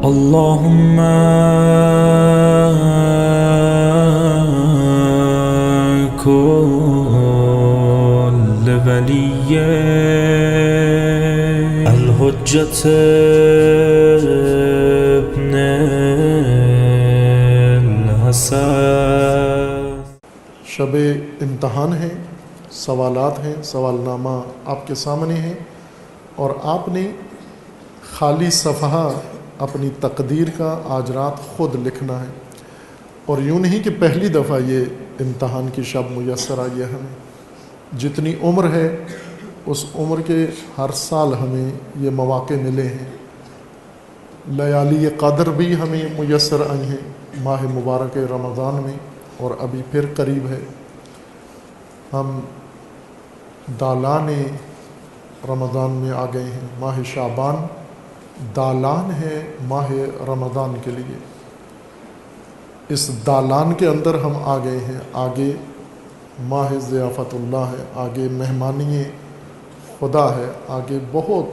اللهم كل ولي الحجة ابن الحسن۔ شب امتحان ہے، سوالات ہیں، سوال نامہ آپ کے سامنے ہے، اور آپ نے خالی صفحہ اپنی تقدیر کا آج رات خود لکھنا ہے۔ اور یوں نہیں کہ پہلی دفعہ یہ امتحان کی شب میسر آئی ہے ہمیں، جتنی عمر ہے اس عمر کے ہر سال ہمیں یہ مواقع ملے ہیں۔ لیالی قدر بھی ہمیں میسر آئی ہیں ماہ مبارک رمضان میں، اور ابھی پھر قریب ہے۔ ہم دالان رمضان میں آ گئے ہیں۔ ماہ شعبان دالان ہے ماہ رمضان کے لیے۔ اس دالان کے اندر ہم آ گئے ہیں۔ آگے ماہ ضیافت اللہ ہے، آگے مہمانی خدا ہے، آگے بہت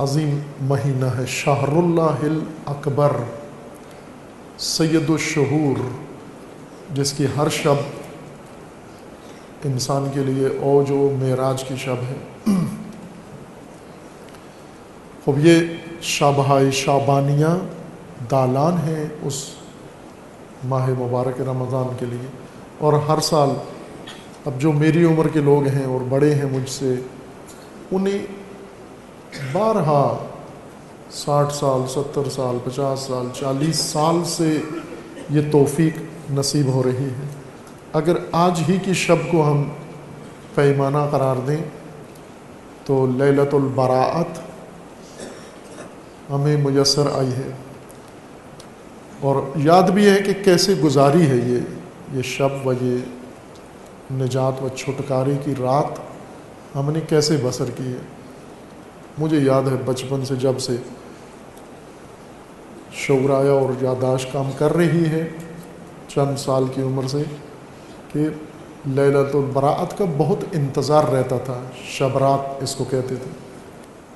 عظیم مہینہ ہے، شہر اللہ الاکبر، سید الشہور، جس کی ہر شب انسان کے لیے اوج و معراج کی شب ہے۔ خب یہ شبہ شعبانیہ دالان ہے اس ماہ مبارک رمضان کے لیے۔ اور ہر سال اب جو میری عمر کے لوگ ہیں اور بڑے ہیں مجھ سے، انہیں بارہا 60 سال 70 سال 50 سال 40 سال سے یہ توفیق نصیب ہو رہی ہے۔ اگر آج ہی کی شب کو ہم پیمانہ قرار دیں تو لیلۃ البراءت ہمیں میسر آئی ہے، اور یاد بھی ہے کہ کیسے گزاری ہے یہ شب و یہ نجات و چھٹکارے کی رات ہم نے کیسے بسر کی ہے۔ مجھے یاد ہے بچپن سے، جب سے شعور آیا اور یادداشت کام کر رہی ہے چند سال کی عمر سے، کہ لیلۃ البراءت کا بہت انتظار رہتا تھا۔ شب رات اس کو کہتے تھے۔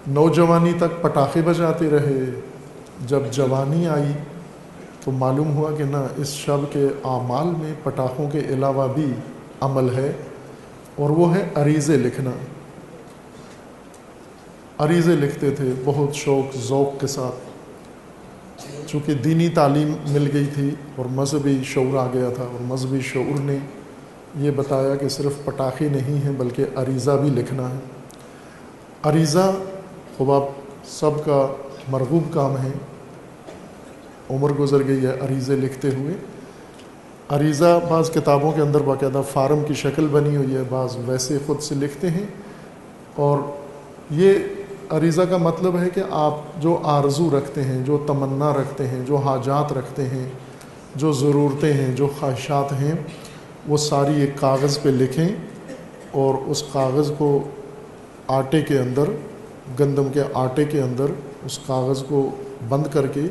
نوجوانی تک پٹاخے بجاتے رہے، جب جوانی آئی تو معلوم ہوا کہ نہ، اس شب کے اعمال میں پٹاخوں کے علاوہ بھی عمل ہے، اور وہ ہے عریضے لکھنا۔ عریضے لکھتے تھے بہت شوق ذوق کے ساتھ، چونکہ دینی تعلیم مل گئی تھی اور مذہبی شعور آ گیا تھا، اور مذہبی شعور نے یہ بتایا کہ صرف پٹاخے نہیں ہیں بلکہ عریضہ بھی لکھنا ہے۔ عریضہ خب آپ سب کا مرغوب کام ہے، عمر گزر گئی ہے عریضے لکھتے ہوئے۔ عریضہ بعض کتابوں کے اندر باقاعدہ فارم کی شکل بنی ہوئی ہے، بعض ویسے خود سے لکھتے ہیں۔ اور یہ عریضہ کا مطلب ہے کہ آپ جو آرزو رکھتے ہیں، جو تمنا رکھتے ہیں، جو حاجات رکھتے ہیں، جو ضرورتیں ہیں، جو خواہشات ہیں، وہ ساری ایک کاغذ پہ لکھیں، اور اس کاغذ کو آٹے کے اندر، گندم کے آٹے کے اندر اس کاغذ کو بند کر کے،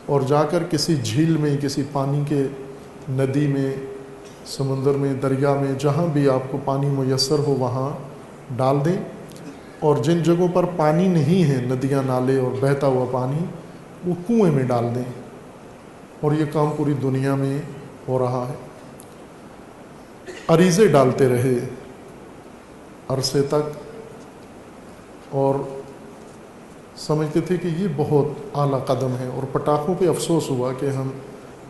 اور جا کر کسی جھیل میں، کسی پانی کے ندی میں، سمندر میں، دریا میں، جہاں بھی آپ کو پانی میسر ہو وہاں ڈال دیں۔ اور جن جگہوں پر پانی نہیں ہے، ندیاں، نالے اور بہتا ہوا پانی، وہ کنویں میں ڈال دیں۔ اور یہ کام پوری دنیا میں ہو رہا ہے۔ عریضے ڈالتے رہے عرصے تک، اور سمجھتے تھے کہ یہ بہت اعلیٰ قدم ہے۔ اور پٹاخوں پہ افسوس ہوا کہ ہم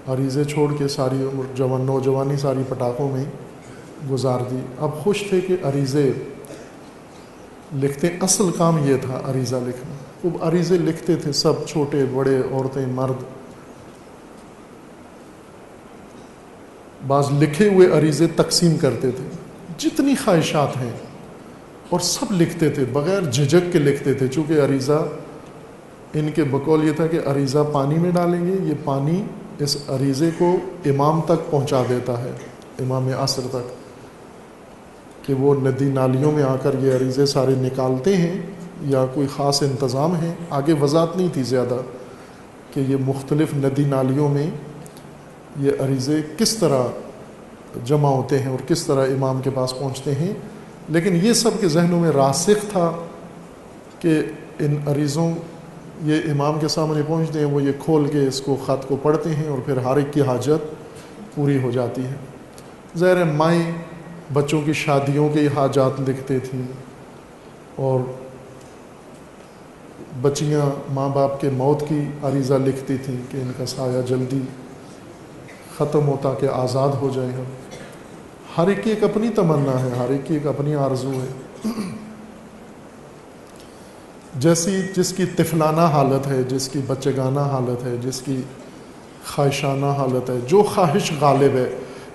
عریضے چھوڑ کے ساری عمر نوجوانی ساری پٹاخوں میں گزار دی۔ اب خوش تھے کہ عریضے لکھتے، اصل کام یہ تھا عریضہ لکھنا۔ خوب عریضے لکھتے تھے سب، چھوٹے بڑے، عورتیں مرد۔ بعض لکھے ہوئے عریضے تقسیم کرتے تھے، جتنی خواہشات ہیں، اور سب لکھتے تھے بغیر جھجک کے لکھتے تھے، چونکہ عریضہ ان کے بقول یہ تھا کہ عریضہ پانی میں ڈالیں گے، یہ پانی اس عریضے کو امام تک پہنچا دیتا ہے، امام عصر تک، کہ وہ ندی نالیوں میں آ کر یہ عریضے سارے نکالتے ہیں، یا کوئی خاص انتظام ہے۔ آگے وضاحت نہیں تھی زیادہ کہ یہ مختلف ندی نالیوں میں یہ عریضے کس طرح جمع ہوتے ہیں اور کس طرح امام کے پاس پہنچتے ہیں، لیکن یہ سب کے ذہنوں میں راسخ تھا کہ ان عریضوں یہ امام کے سامنے پہنچتے ہیں، وہ یہ کھول کے اس کو خط کو پڑھتے ہیں اور پھر ہر ایک کی حاجت پوری ہو جاتی ہے۔ ظاہر ہے مائیں بچوں کی شادیوں کے حاجات لکھتے تھیں، اور بچیاں ماں باپ کے موت کی عریضہ لکھتی تھیں کہ ان کا سایہ جلدی ختم ہوتا کہ آزاد ہو جائیں ہم۔ ہر ایک کی ایک اپنی تمنا ہے، ہر ایک کی ایک اپنی آرزو ہے۔ جیسی جس کی طفلانہ حالت ہے، جس کی بچگانہ حالت ہے، جس کی خواہشانہ حالت ہے، جو خواہش غالب ہے،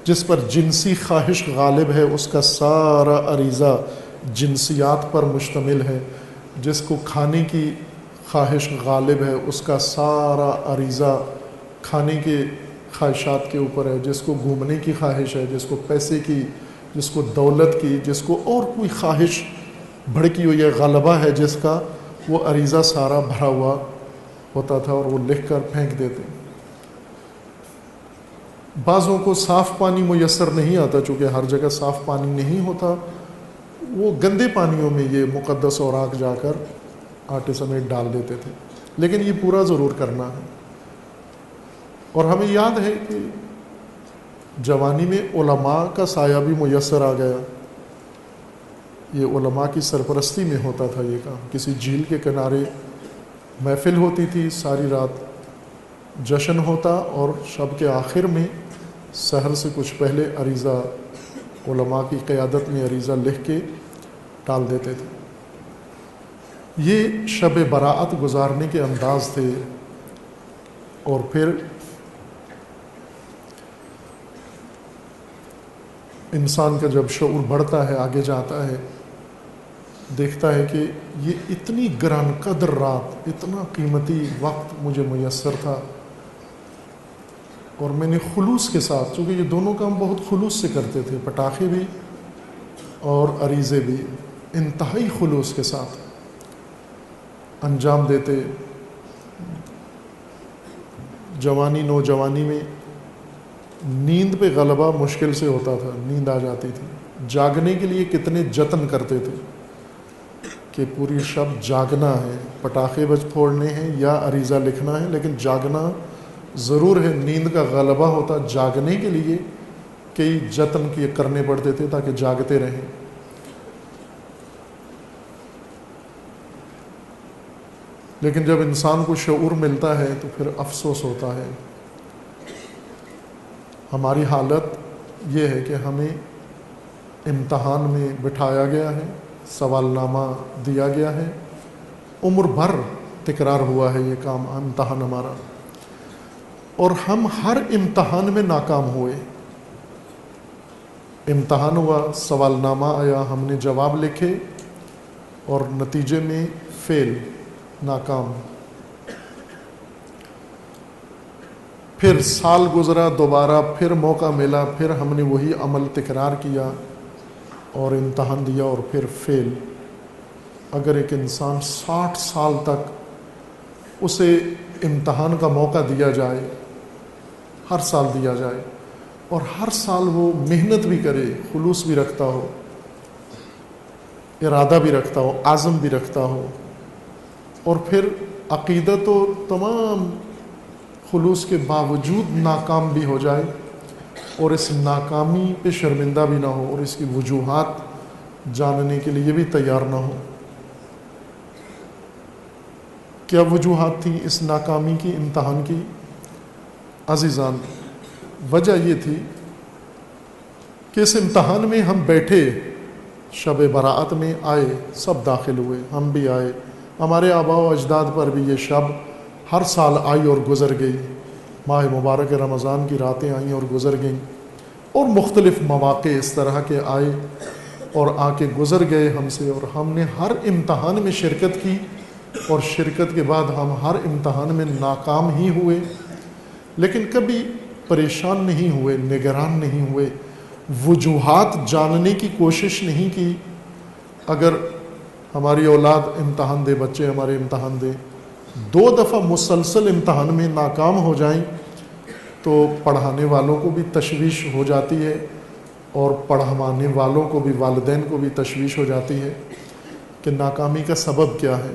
جس پر جنسی خواہش غالب ہے، اس کا سارا عریضہ جنسیات پر مشتمل ہے۔ جس کو کھانے کی خواہش غالب ہے، اس کا سارا عریضہ کھانے کے خواہشات کے اوپر ہے۔ جس کو گھومنے کی خواہش ہے، جس کو پیسے کی، جس کو دولت کی، جس کو اور کوئی خواہش بھڑکی ہوئی ہے، غلبہ ہے جس کا، وہ عریضہ سارا بھرا ہوا ہوتا تھا اور وہ لکھ کر پھینک دیتے۔ بعضوں کو صاف پانی میسر نہیں آتا، چونکہ ہر جگہ صاف پانی نہیں ہوتا، وہ گندے پانیوں میں یہ مقدس اوراق جا کر آٹے سمیت ڈال دیتے تھے۔ لیکن یہ پورا ضرور کرنا ہے۔ اور ہمیں یاد ہے کہ جوانی میں علماء کا سایہ بھی میسر آ گیا۔ یہ علماء کی سرپرستی میں ہوتا تھا یہ کام۔ کسی جھیل کے کنارے محفل ہوتی تھی، ساری رات جشن ہوتا، اور شب کے آخر میں سحر سے کچھ پہلے عریضہ علماء کی قیادت میں عریضہ لکھ کے ڈال دیتے تھے۔ یہ شب براءت گزارنے کے انداز تھے۔ اور پھر انسان کا جب شعور بڑھتا ہے، آگے جاتا ہے، دیکھتا ہے کہ یہ اتنی گران قدر رات، اتنا قیمتی وقت مجھے میسر تھا، اور میں نے خلوص کے ساتھ، چونکہ یہ دونوں کام بہت خلوص سے کرتے تھے، پٹاخے بھی اور عریضے بھی، انتہائی خلوص کے ساتھ انجام دیتے۔ جوانی نوجوانی میں نیند پہ غلبہ مشکل سے ہوتا تھا، نیند آ جاتی تھی۔ جاگنے کے لیے کتنے جتن کرتے تھے کہ پوری شب جاگنا ہے، پٹاخے بج پھوڑنے ہیں یا عریضہ لکھنا ہے، لیکن جاگنا ضرور ہے۔ نیند کا غلبہ ہوتا، جاگنے کے لیے کئی جتن کرنے پڑتے تھے تاکہ جاگتے رہیں۔ لیکن جب انسان کو شعور ملتا ہے تو پھر افسوس ہوتا ہے۔ ہماری حالت یہ ہے کہ ہمیں امتحان میں بٹھایا گیا ہے، سوال نامہ دیا گیا ہے، عمر بھر تکرار ہوا ہے یہ کام، امتحان ہمارا، اور ہم ہر امتحان میں ناکام ہوئے۔ امتحان ہوا، سوال نامہ آیا، ہم نے جواب لکھے، اور نتیجے میں فیل، ناکام۔ پھر سال گزرا، دوبارہ پھر موقع ملا، پھر ہم نے وہی عمل تکرار کیا اور امتحان دیا، اور پھر فیل۔ اگر ایک انسان 60 سال تک اسے امتحان کا موقع دیا جائے، ہر سال دیا جائے، اور ہر سال وہ محنت بھی کرے، خلوص بھی رکھتا ہو، ارادہ بھی رکھتا ہو، عزم بھی رکھتا ہو، اور پھر عقیدت و تمام خلوص کے باوجود ناکام بھی ہو جائے، اور اس ناکامی پہ شرمندہ بھی نہ ہو، اور اس کی وجوہات جاننے کے لیے بھی تیار نہ ہو۔ کیا وجوہات تھیں اس ناکامی کی، امتحان کی؟ عزیزان، وجہ یہ تھی کہ اس امتحان میں ہم بیٹھے، شب براءت میں آئے، سب داخل ہوئے، ہم بھی آئے، ہمارے آباء و اجداد پر بھی یہ شب ہر سال آئی اور گزر گئی، ماہ مبارک رمضان کی راتیں آئیں اور گزر گئیں، اور مختلف مواقع اس طرح کے آئے اور آ کے گزر گئے ہم سے، اور ہم نے ہر امتحان میں شرکت کی، اور شرکت کے بعد ہم ہر امتحان میں ناکام ہی ہوئے، لیکن کبھی پریشان نہیں ہوئے، نگران نہیں ہوئے، وجوہات جاننے کی کوشش نہیں کی۔ اگر ہماری اولاد امتحان دے، بچے ہمارے امتحان دیں، 2 دفعہ مسلسل امتحان میں ناکام ہو جائیں تو پڑھانے والوں کو بھی تشویش ہو جاتی ہے، اور پڑھوانے والوں کو بھی، والدین کو بھی تشویش ہو جاتی ہے کہ ناکامی کا سبب کیا ہے۔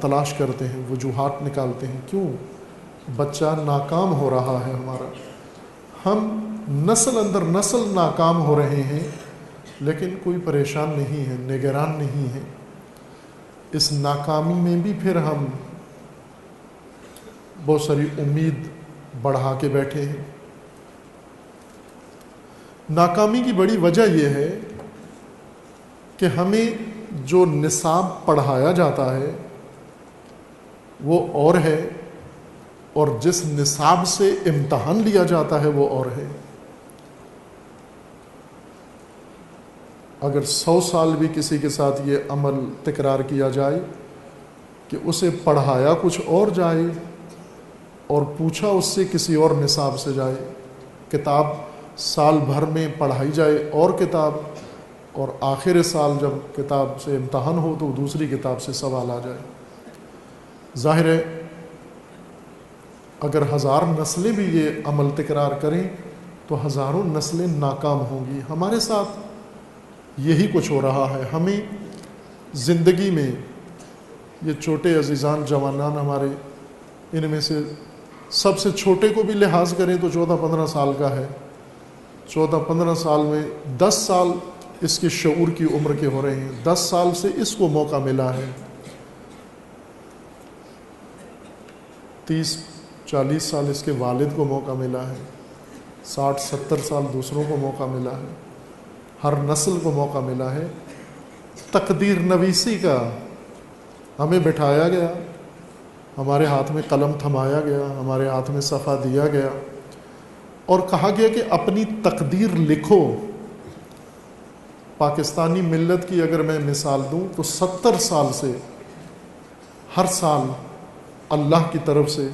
تلاش کرتے ہیں، وجوہات نکالتے ہیں، کیوں بچہ ناکام ہو رہا ہے ہمارا. ہم نسل اندر نسل ناکام ہو رہے ہیں، لیکن کوئی پریشان نہیں ہے، نگران نہیں ہے. اس ناکامی میں بھی پھر ہم بہت ساری امید بڑھا کے بیٹھے ہیں. ناکامی کی بڑی وجہ یہ ہے کہ ہمیں جو نصاب پڑھایا جاتا ہے وہ اور ہے، اور جس نصاب سے امتحان لیا جاتا ہے وہ اور ہے. اگر 100 سال بھی کسی کے ساتھ یہ عمل تکرار کیا جائے کہ اسے پڑھایا کچھ اور جائے اور پوچھا اس سے کسی اور نصاب سے جائے، کتاب سال بھر میں پڑھائی جائے اور کتاب، اور آخر سال جب کتاب سے امتحان ہو تو دوسری کتاب سے سوال آ جائے. ظاہر ہے اگر 1000 نسلیں بھی یہ عمل تکرار کریں تو ہزاروں نسلیں ناکام ہوں گی. ہمارے ساتھ یہی کچھ ہو رہا ہے. ہمیں زندگی میں یہ چھوٹے عزیزان جوانان ہمارے، ان میں سے سب سے چھوٹے کو بھی لحاظ کریں تو 14-15 سال کا ہے. 14-15 سال میں 10 سال اس کے شعور کی عمر کے ہو رہے ہیں. 10 سال سے اس کو موقع ملا ہے. 30-40 سال اس کے والد کو موقع ملا ہے. 60-70 سال دوسروں کو موقع ملا ہے. ہر نسل کو موقع ملا ہے. تقدیر نویسی کا ہمیں بٹھایا گیا، ہمارے ہاتھ میں قلم تھمایا گیا، ہمارے ہاتھ میں صفحہ دیا گیا اور کہا گیا کہ اپنی تقدیر لکھو. پاکستانی ملت کی اگر میں مثال دوں تو 70 سال سے ہر سال اللہ کی طرف سے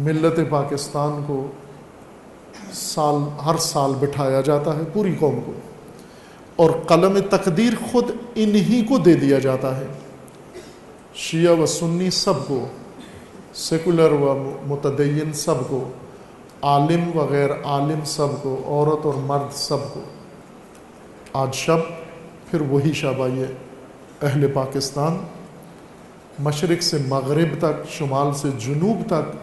ملت پاکستان کو ہر سال بٹھایا جاتا ہے، پوری قوم کو، اور قلم تقدیر خود انہی کو دے دیا جاتا ہے. شیعہ و سنی سب کو، سیکولر و متدین سب کو، عالم و غیر عالم سب کو، عورت اور مرد سب کو. آج شب پھر وہی شب آئی ہے. اہل پاکستان مشرق سے مغرب تک، شمال سے جنوب تک،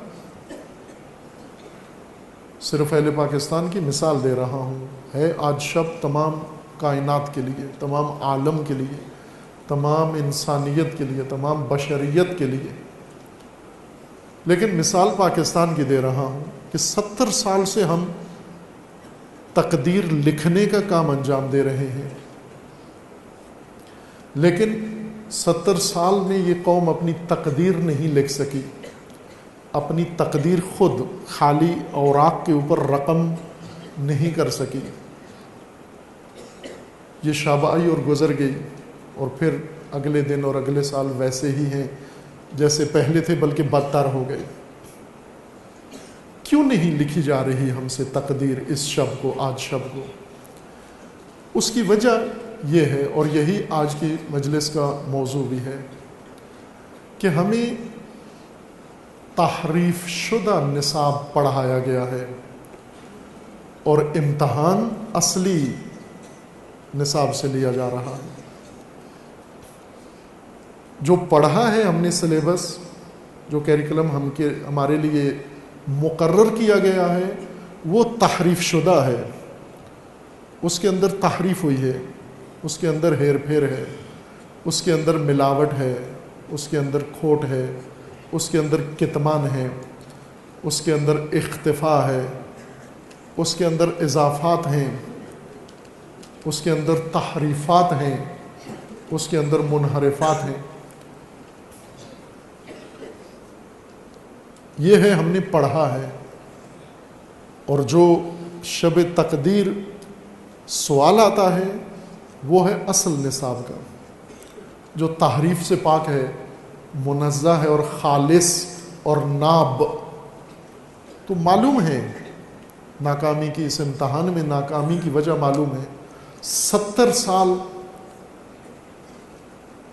صرف اہل پاکستان کی مثال دے رہا ہوں، ہے آج شب تمام کائنات کے لیے، تمام عالم کے لیے، تمام انسانیت کے لیے، تمام بشریت کے لیے. لیکن مثال پاکستان کی دے رہا ہوں کہ 70 سال سے ہم تقدیر لکھنے کا کام انجام دے رہے ہیں، لیکن 70 سال میں یہ قوم اپنی تقدیر نہیں لکھ سکی. اپنی تقدیر خود خالی اوراق کے اوپر رقم نہیں کر سکی. یہ شب آئی اور گزر گئی، اور پھر اگلے دن اور اگلے سال ویسے ہی ہیں جیسے پہلے تھے، بلکہ بدتر ہو گئے. کیوں نہیں لکھی جا رہی ہم سے تقدیر اس شب کو، آج شب کو؟ اس کی وجہ یہ ہے، اور یہی آج کی مجلس کا موضوع بھی ہے، کہ ہمیں تحریف شدہ نصاب پڑھایا گیا ہے اور امتحان اصلی نصاب سے لیا جا رہا ہے. جو پڑھا ہے ہم نے سلیبس، جو کیریکولم ہمارے لیے مقرر کیا گیا ہے، وہ تحریف شدہ ہے. اس کے اندر تحریف ہوئی ہے، اس کے اندر ہیر پھیر ہے، اس کے اندر ملاوٹ ہے، اس کے اندر کھوٹ ہے، اس کے اندر کتمان ہے، اس کے اندر اختفاء ہے، اس کے اندر اضافات ہیں، اس کے اندر تحریفات ہیں، اس کے اندر منحرفات ہیں. یہ ہے ہم نے پڑھا ہے. اور جو شب تقدیر سوال آتا ہے وہ ہے اصل نصاب کا، جو تحریف سے پاک ہے، منزہ ہے اور خالص اور ناب. تو معلوم ہے ناکامی کی، اس امتحان میں ناکامی کی وجہ معلوم ہے. 70 سال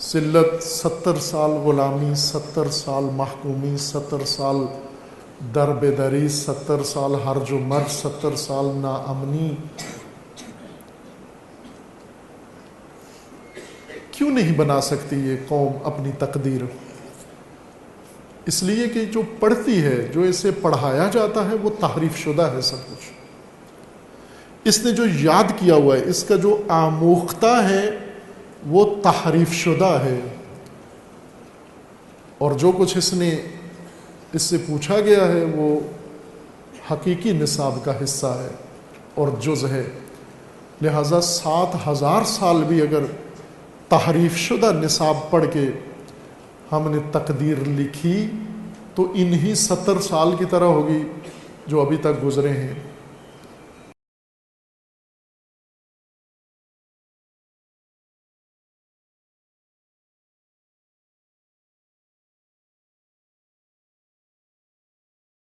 ذلت، 70 سال غلامی، 70 سال محکومی، 70 سال در بدری، 70 سال ہرج و مرج، 70 سال ناامنی. کیوں نہیں بنا سکتی یہ قوم اپنی تقدیر؟ اس لیے کہ جو پڑھتی ہے، جو اسے پڑھایا جاتا ہے، وہ تحریف شدہ ہے سب کچھ۔ اس نے جو یاد کیا ہوا ہے، اس کا جو آموختہ ہے وہ تحریف شدہ ہے، اور جو کچھ اس سے پوچھا گیا ہے وہ حقیقی نصاب کا حصہ ہے اور جز ہے۔ لہٰذا 7,000 سال بھی اگر تحریف شدہ نصاب پڑھ کے ہم نے تقدیر لکھی تو انہی 70 سال کی طرح ہوگی جو ابھی تک گزرے ہیں۔